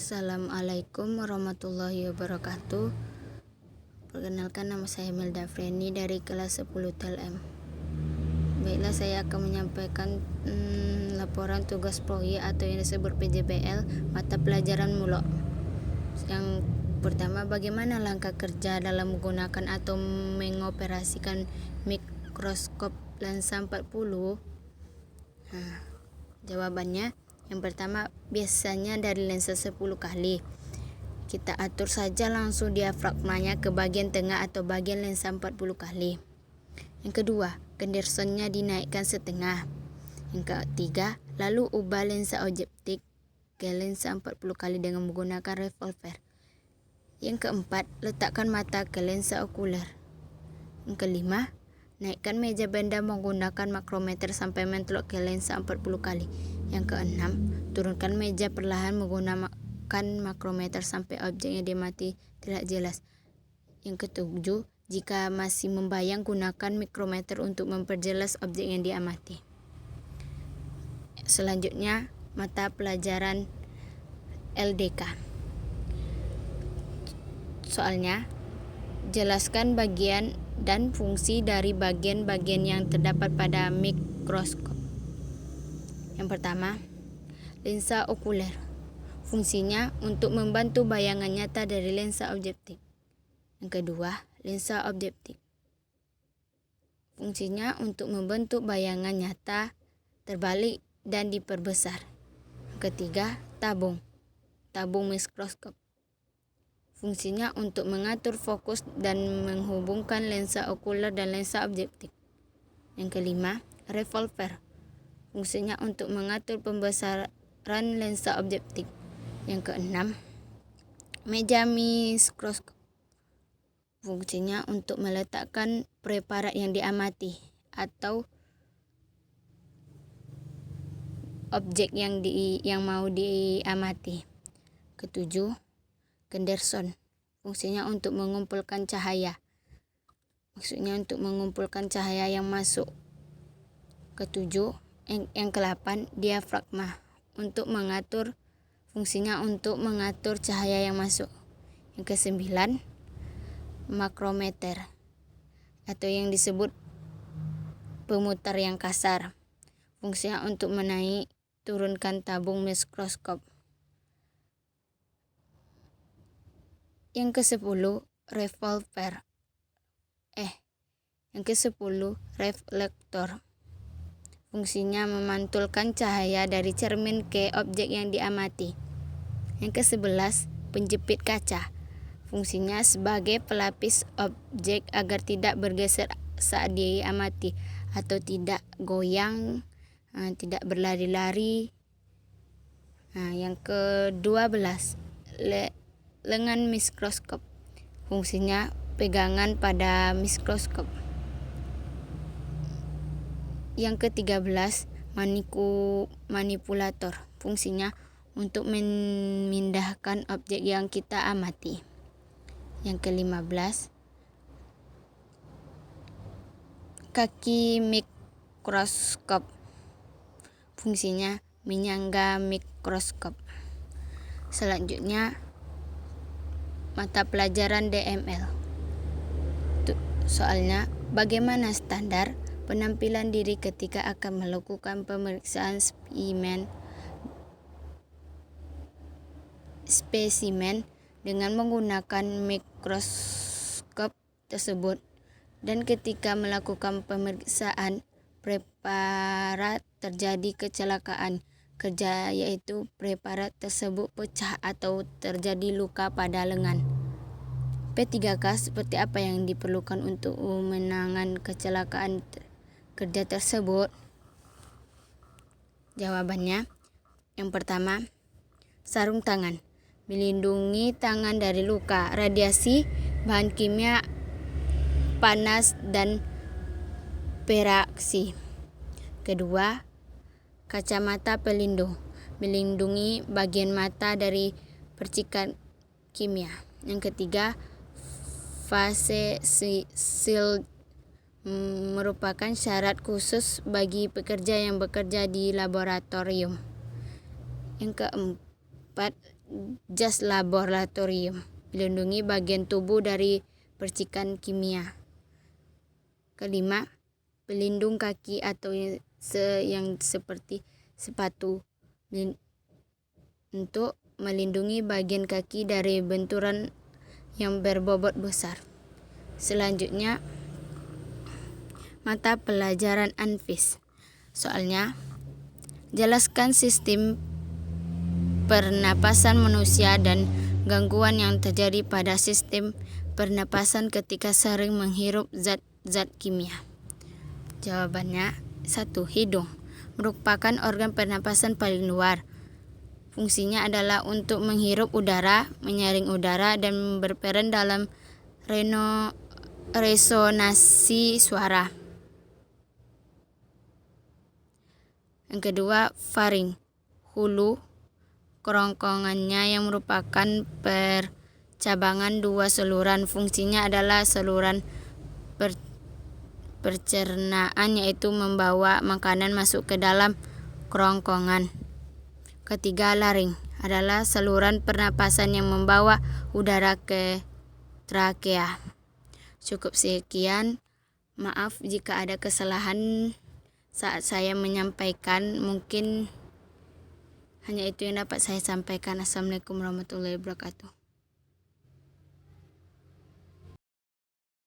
Assalamualaikum warahmatullahi wabarakatuh. Perkenalkan, nama saya Melda Freni dari kelas 10 TLM. Baiklah, saya akan menyampaikan laporan tugas proyek atau yang disebut PJBL mata pelajaran MULO. Yang pertama, bagaimana langkah kerja dalam menggunakan atau mengoperasikan mikroskop lensa 40? Jawabannya, yang pertama, biasanya dari lensa 10 kali. Kita atur saja langsung diafragmanya ke bagian tengah atau bagian lensa 40 kali. Yang kedua, Hendersonnya dinaikkan setengah. Yang ketiga, lalu ubah lensa objektif ke lensa 40 kali dengan menggunakan revolver. Yang keempat, letakkan mata ke lensa okuler. Yang kelima, naikkan meja benda menggunakan makrometer sampai mentelok ke lensa 40 kali. Yang keenam, turunkan meja perlahan menggunakan makrometer sampai objeknya diamati tidak jelas. Yang ketujuh, jika masih membayang, gunakan mikrometer untuk memperjelas objek yang diamati. Selanjutnya, mata pelajaran LDK. Soalnya, jelaskan bagian dan fungsi dari bagian-bagian yang terdapat pada mikroskop. Yang pertama, lensa okuler. Fungsinya untuk membantu bayangan nyata dari lensa objektif. Yang kedua, lensa objektif. Fungsinya untuk membentuk bayangan nyata terbalik dan diperbesar. Yang ketiga, tabung mikroskop. Fungsinya untuk mengatur fokus dan menghubungkan lensa okuler dan lensa objektif. Yang kelima, revolver. Fungsinya untuk mengatur pembesaran lensa objektif. Yang keenam, meja mikroskop. Fungsinya untuk meletakkan preparat yang diamati atau objek yang mau diamati. Ketujuh, Henderson. Fungsinya untuk mengumpulkan cahaya. Maksudnya untuk mengumpulkan cahaya yang masuk. Yang ke-8, diafragma. Fungsinya untuk mengatur cahaya yang masuk. Yang ke-9, makrometer atau yang disebut pemutar yang kasar. Fungsinya untuk menaik turunkan tabung mikroskop. Yang ke-10, revolver. Yang ke-10, reflektor. Fungsinya memantulkan cahaya dari cermin ke objek yang diamati. Yang ke-11, penjepit kaca. Fungsinya sebagai pelapis objek agar tidak bergeser saat diamati atau tidak goyang, tidak berlari-lari. Yang ke-12, lengan mikroskop. Fungsinya pegangan pada mikroskop. Yang ke-13, manipulator. Fungsinya untuk memindahkan objek yang kita amati. Yang ke-15, kaki mikroskop. Fungsinya menyangga mikroskop. Selanjutnya, mata pelajaran DML. Soalnya, bagaimana standar penampilan diri ketika akan melakukan pemeriksaan spesimen dengan menggunakan mikroskop tersebut, dan ketika melakukan pemeriksaan preparat terjadi kecelakaan kerja, yaitu preparat tersebut pecah atau terjadi luka pada lengan. P3K seperti apa yang diperlukan untuk menangani kecelakaan kerja tersebut? Jawabannya, yang pertama, sarung tangan. Melindungi tangan dari luka, radiasi, bahan kimia, panas, dan bereaksi. Kedua, kacamata pelindung. Melindungi bagian mata dari percikan kimia. Yang ketiga, face shield merupakan syarat khusus bagi pekerja yang bekerja di laboratorium. Yang keempat, jas laboratorium, melindungi bagian tubuh dari percikan kimia. Kelima, pelindung kaki atau yang seperti sepatu untuk melindungi bagian kaki dari benturan yang berbobot besar. Selanjutnya, mata pelajaran ANFIS. Soalnya, jelaskan sistem pernapasan manusia dan gangguan yang terjadi pada sistem pernapasan ketika sering menghirup zat-zat kimia. Jawabannya, 1. Hidung merupakan organ pernapasan paling luar. Fungsinya adalah untuk menghirup udara, menyaring udara, dan berperan dalam resonansi suara. Yang kedua, faring, hulu kerongkongannya yang merupakan percabangan dua saluran. Fungsinya adalah saluran pencernaan, yaitu membawa makanan masuk ke dalam kerongkongan. Ketiga, laring adalah saluran pernapasan yang membawa udara ke trakea. Cukup sekian. Maaf jika ada kesalahan saat saya menyampaikan. Mungkin hanya itu yang dapat saya sampaikan. Assalamualaikum warahmatullahi wabarakatuh.